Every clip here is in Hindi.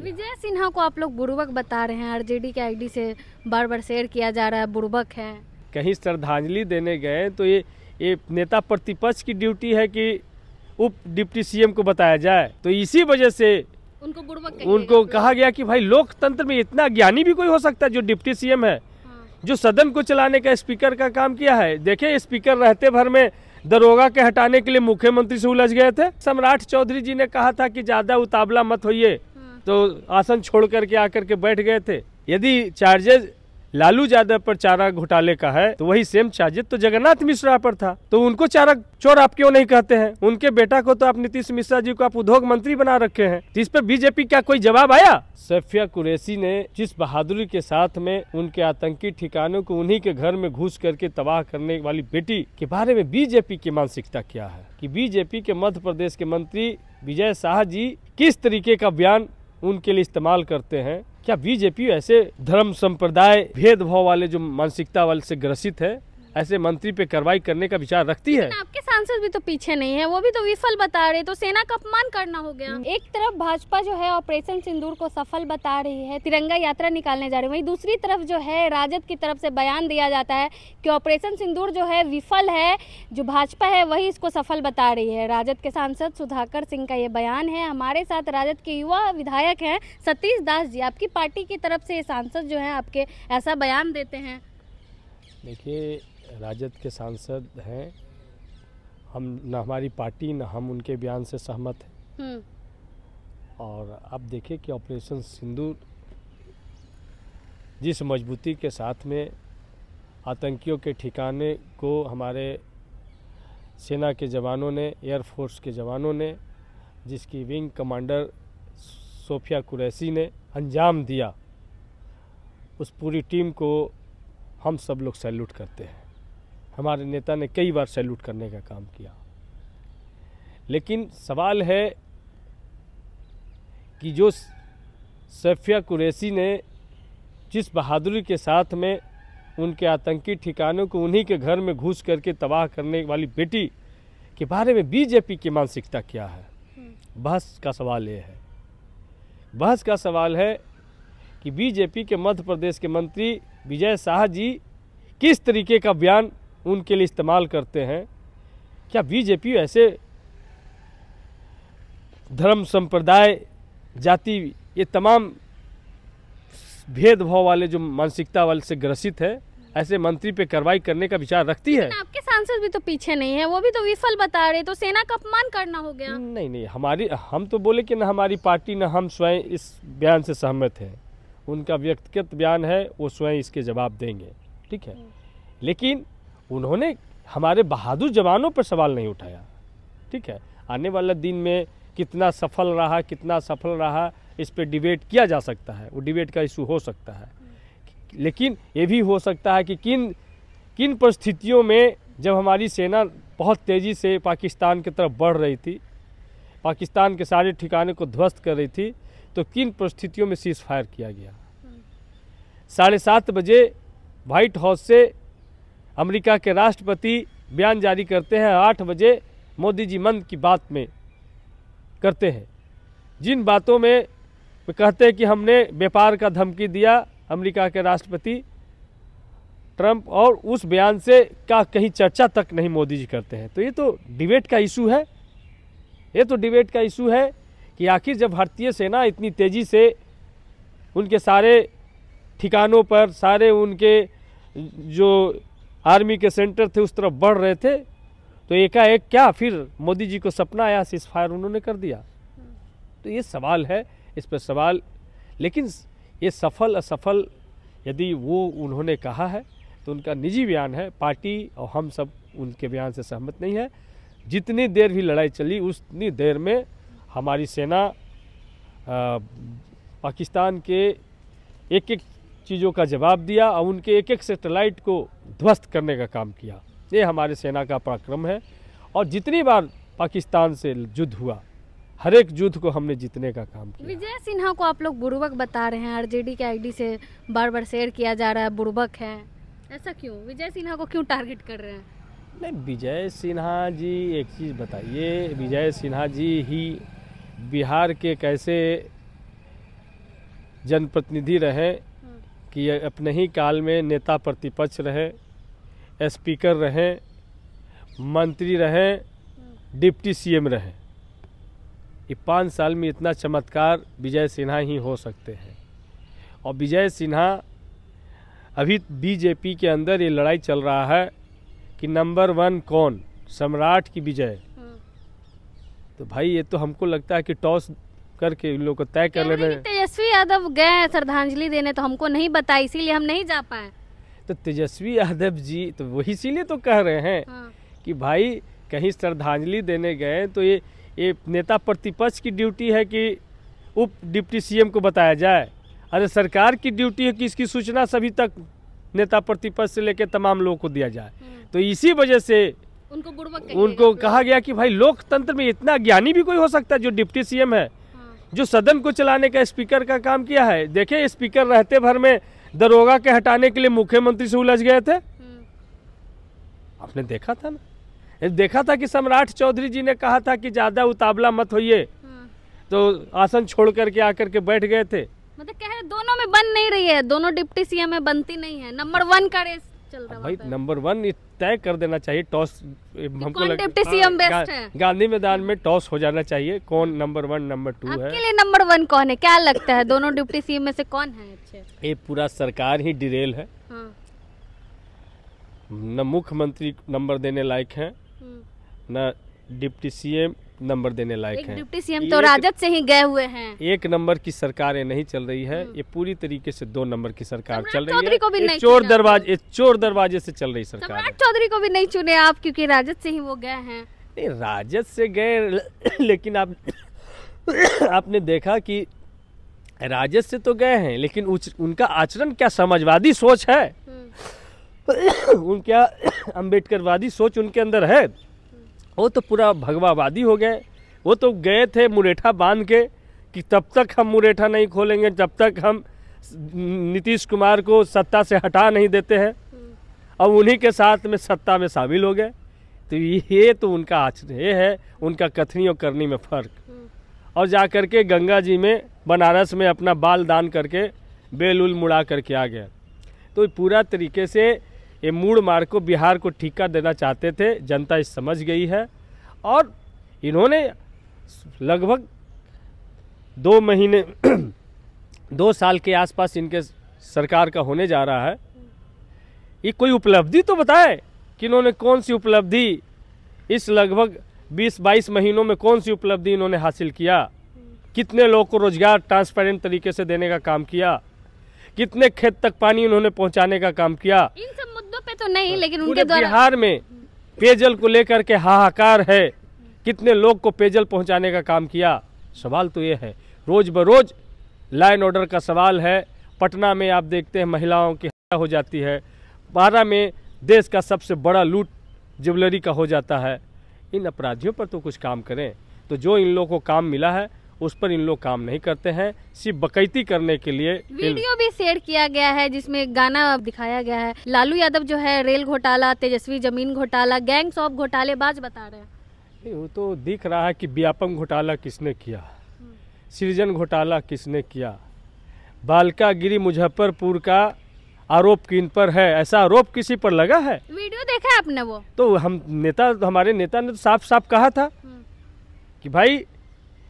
विजय सिन्हा को आप लोग बुड़बक बता रहे हैं, आरजेडी के आईडी से बार बार शेयर किया जा रहा है, बुड़बक है। कहीं श्रद्धांजलि देने गए तो ये नेता प्रतिपक्ष की ड्यूटी है कि उप डिप्टी सीएम को बताया जाए, तो इसी वजह से उनको बुड़बक उनको कहा गया कि भाई लोकतंत्र में इतना ज्ञानी भी कोई हो सकता है जो डिप्टी सीएम है। हाँ। जो सदन को चलाने का स्पीकर का काम किया है। देखिए स्पीकर रहते भर में दरोगा के हटाने के लिए मुख्यमंत्री से उलझ गए थे। सम्राट चौधरी जी ने कहा था कि ज्यादा उतावला मत होइए, तो आसन छोड़ करके आकर के बैठ गए थे। यदि चार्जेस लालू यादव पर चारा घोटाले का है तो वही सेम चार्जेस तो जगन्नाथ मिश्रा पर था, तो उनको चारा चोर आप क्यों नहीं कहते हैं? उनके बेटा को तो आप नीतीश मिश्रा जी को आप उद्योग मंत्री बना रखे हैं, तो इस पर बीजेपी का कोई जवाब आया? सैफिया कुरैशी ने जिस बहादुरी के साथ में उनके आतंकी ठिकानों को उन्हीं के घर में घुस करके तबाह करने वाली बेटी के बारे में बीजेपी की मानसिकता क्या है कि बीजेपी के मध्य प्रदेश के मंत्री विजय शाह जी किस तरीके का बयान उनके लिए इस्तेमाल करते हैं? क्या बीजेपी ऐसे धर्म संप्रदाय भेदभाव वाले जो मानसिकता वाले से ग्रसित है, ऐसे मंत्री पे कार्रवाई करने का विचार रखती है? आपके सांसद भी तो पीछे नहीं है, वो भी तो विफल बता रहे, तो सेना का अपमान करना हो गया। एक तरफ भाजपा जो है ऑपरेशन सिंदूर को सफल बता रही है, तिरंगा यात्रा निकालने जा रही है, वहीं दूसरी तरफ जो है राजद की तरफ से बयान दिया जाता है कि ऑपरेशन सिंदूर जो है विफल है, जो भाजपा है वही इसको सफल बता रही है। राजद के सांसद सुधाकर सिंह का ये बयान है। हमारे साथ राजद के युवा विधायक हैं सतीश दास जी, आपकी पार्टी की तरफ से सांसद जो है आपके ऐसा बयान देते हैं। देखिए राजद के सांसद हैं, हम न हमारी पार्टी न हम उनके बयान से सहमत हैं। और अब देखिए कि ऑपरेशन सिंदूर जिस मजबूती के साथ में आतंकियों के ठिकाने को हमारे सेना के जवानों ने, एयरफोर्स के जवानों ने, जिसकी विंग कमांडर सैफिया कुरैशी ने अंजाम दिया, उस पूरी टीम को हम सब लोग सैल्यूट करते हैं। हमारे नेता ने कई बार सैल्यूट करने का काम किया, लेकिन सवाल है कि जो सैफिया कुरैशी ने जिस बहादुरी के साथ में उनके आतंकी ठिकानों को उन्हीं के घर में घुस करके तबाह करने वाली बेटी के बारे में बीजेपी की मानसिकता क्या है? बहस का सवाल ये है, बहस का सवाल है कि बीजेपी के मध्य प्रदेश के मंत्री विजय शाह जी किस तरीके का बयान उनके लिए इस्तेमाल करते हैं। क्या बीजेपी ऐसे धर्म संप्रदाय जाति ये तमाम भेदभाव वाले जो मानसिकता वाले से ग्रसित है, ऐसे मंत्री पे कार्रवाई करने का विचार रखती है? आपके सांसद भी तो पीछे नहीं है, वो भी तो विफल बता रहे, तो सेना का अपमान करना हो गया। नहीं, हम तो बोले कि न हमारी पार्टी न हम स्वयं इस बयान से सहमत हैं। उनका व्यक्तिगत बयान है, वो स्वयं इसके जवाब देंगे, ठीक है। लेकिन उन्होंने हमारे बहादुर जवानों पर सवाल नहीं उठाया, ठीक है। आने वाला दिन में कितना सफल रहा, कितना सफल रहा, इस पे डिबेट किया जा सकता है, वो डिबेट का इशू हो सकता है। लेकिन ये भी हो सकता है कि किन परिस्थितियों में जब हमारी सेना बहुत तेज़ी से पाकिस्तान की तरफ बढ़ रही थी, पाकिस्तान के सारे ठिकाने को ध्वस्त कर रही थी, तो किन परिस्थितियों में सीज फायर किया गया। 7:30 बजे व्हाइट हाउस से अमेरिका के राष्ट्रपति बयान जारी करते हैं, 8 बजे मोदी जी मन की बात में करते हैं, जिन बातों में कहते हैं कि हमने व्यापार का धमकी दिया अमेरिका के राष्ट्रपति ट्रंप, और उस बयान से का कहीं चर्चा तक नहीं मोदी जी करते हैं। तो ये तो डिबेट का इशू है, ये तो डिबेट का इशू है कि आखिर जब भारतीय सेना इतनी तेज़ी से उनके सारे ठिकानों पर, सारे उनके जो आर्मी के सेंटर थे उस तरफ बढ़ रहे थे, तो एकाएक क्या फिर मोदी जी को सपना आया, सीज फायर उन्होंने कर दिया। तो ये सवाल है, इस पर सवाल। लेकिन ये सफल असफल यदि वो उन्होंने कहा है तो उनका निजी बयान है, पार्टी और हम सब उनके बयान से सहमत नहीं है। जितनी देर भी लड़ाई चली उतनी देर में हमारी सेना पाकिस्तान के एक एक चीज़ों का जवाब दिया और उनके एक एक सैटेलाइट को ध्वस्त करने का काम किया। ये हमारे सेना का पराक्रम है, और जितनी बार पाकिस्तान से युद्ध हुआ, हर एक युद्ध को हमने जीतने का काम किया। विजय सिन्हा को आप लोग बुड़बक बता रहे हैं, आरजेडी के आईडी से बार बार शेयर किया जा रहा है, बुड़बक है, ऐसा क्यों? विजय सिन्हा को क्यों टारगेट कर रहे हैं? नहीं, विजय सिन्हा जी, एक चीज़ बताइए, विजय सिन्हा जी ही बिहार के कैसे जनप्रतिनिधि रहे कि अपने ही काल में नेता प्रतिपक्ष रहे, स्पीकर रहे, मंत्री रहे, डिप्टी सीएम रहे। ये 5 साल में इतना चमत्कार विजय सिन्हा ही हो सकते हैं। और विजय सिन्हा अभी बीजेपी के अंदर ये लड़ाई चल रहा है कि नंबर 1 कौन, सम्राट की विजय। तो भाई ये तो हमको लगता है कि टॉस करके इन लोग को तय कर लेना। तेजस्वी यादव गए श्रद्धांजलि देने तो हमको नहीं बताया, इसीलिए हम नहीं जा पाए। तो तेजस्वी यादव जी तो वही इसीलिए तो कह रहे हैं कि भाई कहीं श्रद्धांजलि देने गए तो ये नेता प्रतिपक्ष की ड्यूटी है कि उप डिप्टी सीएम को बताया जाए। अरे सरकार की ड्यूटी है कि इसकी सूचना सभी तक नेता प्रतिपक्ष से लेकर तमाम लोगों को दिया जाए। तो इसी वजह से उनको कहा गया कि भाई लोकतंत्र में इतना ज्ञानी भी कोई हो सकता है जो डिप्टी सीएम है, जो सदन को चलाने का स्पीकर का काम किया है। देखिए स्पीकर रहते भर में दरोगा के हटाने के लिए मुख्यमंत्री से उलझ गए थे। आपने देखा था ना, देखा था कि सम्राट चौधरी जी ने कहा था कि ज्यादा उतावला मत होइए, तो आसन छोड़ करके आकर के बैठ गए थे। मतलब कह रहे दोनों में बन नहीं रही है, दोनों डिप्टी सीएम में बनती नहीं है, नंबर 1 का रेस चल रहा है। भाई नंबर 1 तय कर देना चाहिए, टॉस हमको डिप्टी सीएम बेस्ट है। गांधी मैदान में टॉस हो जाना चाहिए कौन नंबर 1 नंबर 2 है। आपके लिए नंबर 1 कौन है, क्या लगता है दोनों डिप्टी सीएम में से कौन है अच्छे? ये पूरा सरकार ही डिरेल है। न मुख्यमंत्री नंबर देने लायक है, न डिप्टी सीएम नंबर देने लायक है। डिप्टी सीएम तो राजद से ही गए हुए हैं। 1 नंबर की सरकारें नहीं चल रही है, ये पूरी तरीके से 2 नंबर की सरकार चल रही है। चोर दरवाजे से चल रही सरकार। सम्राट चौधरी को भी नहीं चुने आप, क्योंकि राजद से ही वो गए हैं। नहीं राजद से गए, लेकिन आपने देखा कि राजद से तो गए हैं, लेकिन उनका आचरण क्या समाजवादी सोच है, उनका अम्बेडकरवादी सोच उनके अंदर है। वो तो पूरा भगवावादी हो गए। वो तो गए थे मुरेठा बांध के कि तब तक हम मुरेठा नहीं खोलेंगे जब तक हम नीतीश कुमार को सत्ता से हटा नहीं देते हैं, और उन्हीं के साथ में सत्ता में शामिल हो गए। तो ये तो उनका आचरण है, उनका कथनी और करनी में फ़र्क। और जा कर के गंगा जी में बनारस में अपना बाल दान करके बेल उल मुड़ा करके आ गया। तो पूरा तरीके से ये मूड मार को बिहार को ठिका देना चाहते थे, जनता इस समझ गई है। और इन्होंने लगभग 2 महीने 2 साल के आसपास इनके सरकार का होने जा रहा है। ये कोई उपलब्धि तो बताए कि इन्होंने कौन सी उपलब्धि इस लगभग 20-22 महीनों में कौन सी उपलब्धि इन्होंने हासिल किया, कितने लोगों को रोजगार ट्रांसपेरेंट तरीके से देने का काम किया, कितने खेत तक पानी उन्होंने पहुंचाने का काम किया। इन सब मुद्दों पे तो नहीं, लेकिन उनके द्वारा बिहार में पेयजल को लेकर के हाहाकार है, कितने लोग को पेयजल पहुंचाने का काम किया। सवाल तो ये है, रोज बरोज लाइन ऑर्डर का सवाल है। पटना में आप देखते हैं महिलाओं की हत्या हो जाती है, 12 में देश का सबसे बड़ा लूट ज्वेलरी का हो जाता है। इन अपराधियों पर तो कुछ काम करें। तो जो इन लोगों को काम मिला है उस पर इन लोग काम नहीं करते हैं, सिर्फ बकैती करने के लिए। वीडियो भी शेयर किया गया है जिसमें गाना दिखाया गया है। लालू यादव जो है रेल घोटाला, तेजस्वी जमीन घोटाला, गैंग्स ऑफ घोटालेबाज बता रहे हैं। वो तो दिख रहा है कि व्यापम घोटाला किसने किया, सृजन घोटाला किसने किया, बालकागिरी मुजफ्फरपुर का आरोप किन पर है, ऐसा आरोप किसी पर लगा है? वीडियो देखा है आपने? वो तो हमारे नेता ने तो साफ साफ कहा था कि भाई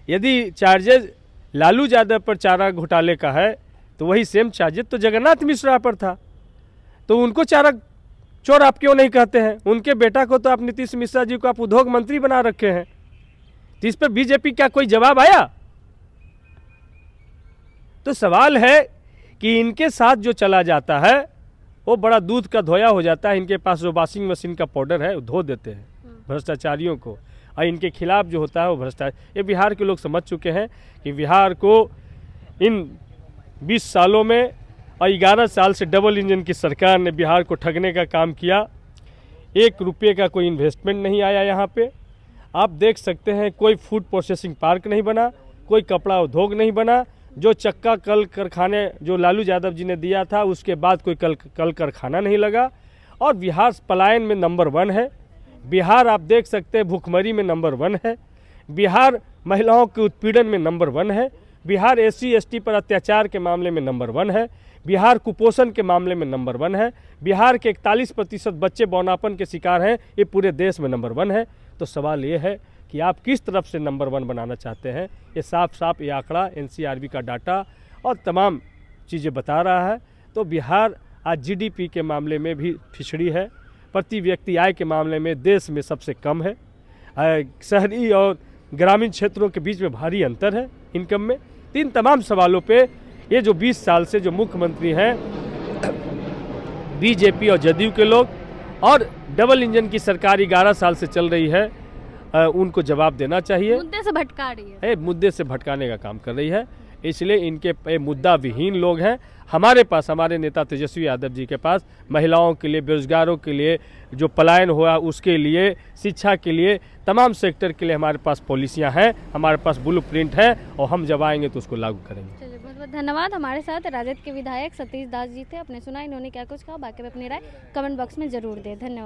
यदि चार्जेज लालू यादव पर चारा घोटाले का है तो वही सेम चार्जेज तो जगन्नाथ मिश्रा पर था। तो उनको चारा चोर आप क्यों नहीं कहते हैं? उनके बेटा को तो आप नीतीश मिश्रा जी को आप उद्योग मंत्री बना रखे हैं। तो इस पर बीजेपी क्या कोई जवाब आया? तो सवाल है कि इनके साथ जो चला जाता है वो बड़ा दूध का धोया हो जाता है। इनके पास जो वॉशिंग मशीन का पाउडर है वो धो देते हैं भ्रष्टाचारियों को, और इनके खिलाफ जो होता है वो भ्रष्टाचार। ये बिहार के लोग समझ चुके हैं कि बिहार को इन 20 सालों में और 11 साल से डबल इंजन की सरकार ने बिहार को ठगने का काम किया। 1 रुपये का कोई इन्वेस्टमेंट नहीं आया यहाँ पे। आप देख सकते हैं कोई फूड प्रोसेसिंग पार्क नहीं बना, कोई कपड़ा उद्योग नहीं बना। जो चक्का कल कारखाने जो लालू यादव जी ने दिया था उसके बाद कोई कल कारखाना नहीं लगा। और बिहार पलायन में नंबर 1 है। बिहार आप देख सकते हैं भूखमरी में नंबर 1 है। बिहार महिलाओं के उत्पीड़न में नंबर 1 है। बिहार SC/ST पर अत्याचार के मामले में नंबर 1 है, बिहार कुपोषण के मामले में नंबर 1 है, बिहार के 41% बच्चे बौनापन के शिकार हैं, ये पूरे देश में नंबर 1 है। तो सवाल ये है कि आप किस तरफ से नंबर 1 बनाना चाहते हैं। ये साफ साफ ये आंकड़ा NCRB का डाटा और तमाम चीज़ें बता रहा है। तो बिहार आज GDP के मामले में भी पिछड़ी है, प्रति व्यक्ति आय के मामले में देश में सबसे कम है, शहरी और ग्रामीण क्षेत्रों के बीच में भारी अंतर है इनकम में। इन तमाम सवालों पे ये जो 20 साल से जो मुख्यमंत्री हैं BJP और जदयू के लोग और डबल इंजन की सरकार 11 साल से चल रही है, उनको जवाब देना चाहिए। मुद्दे से भटका रही है, मुद्दे से भटकाने का काम कर रही है, इसलिए इनके मुद्दा विहीन लोग हैं। हमारे पास, हमारे नेता तेजस्वी यादव जी के पास महिलाओं के लिए, बेरोजगारों के लिए, जो पलायन हुआ उसके लिए, शिक्षा के लिए, तमाम सेक्टर के लिए हमारे पास पॉलिसियां हैं, हमारे पास ब्लूप्रिंट है और हम जब आएंगे तो उसको लागू करेंगे। चलिए, बहुत बहुत धन्यवाद। हमारे साथ राजद के विधायक सतीश दास जी थे, अपने सुना इन्होंने क्या कुछ कहा। बाकी में अपनी राय कमेंट बॉक्स में जरूर दें। धन्यवाद।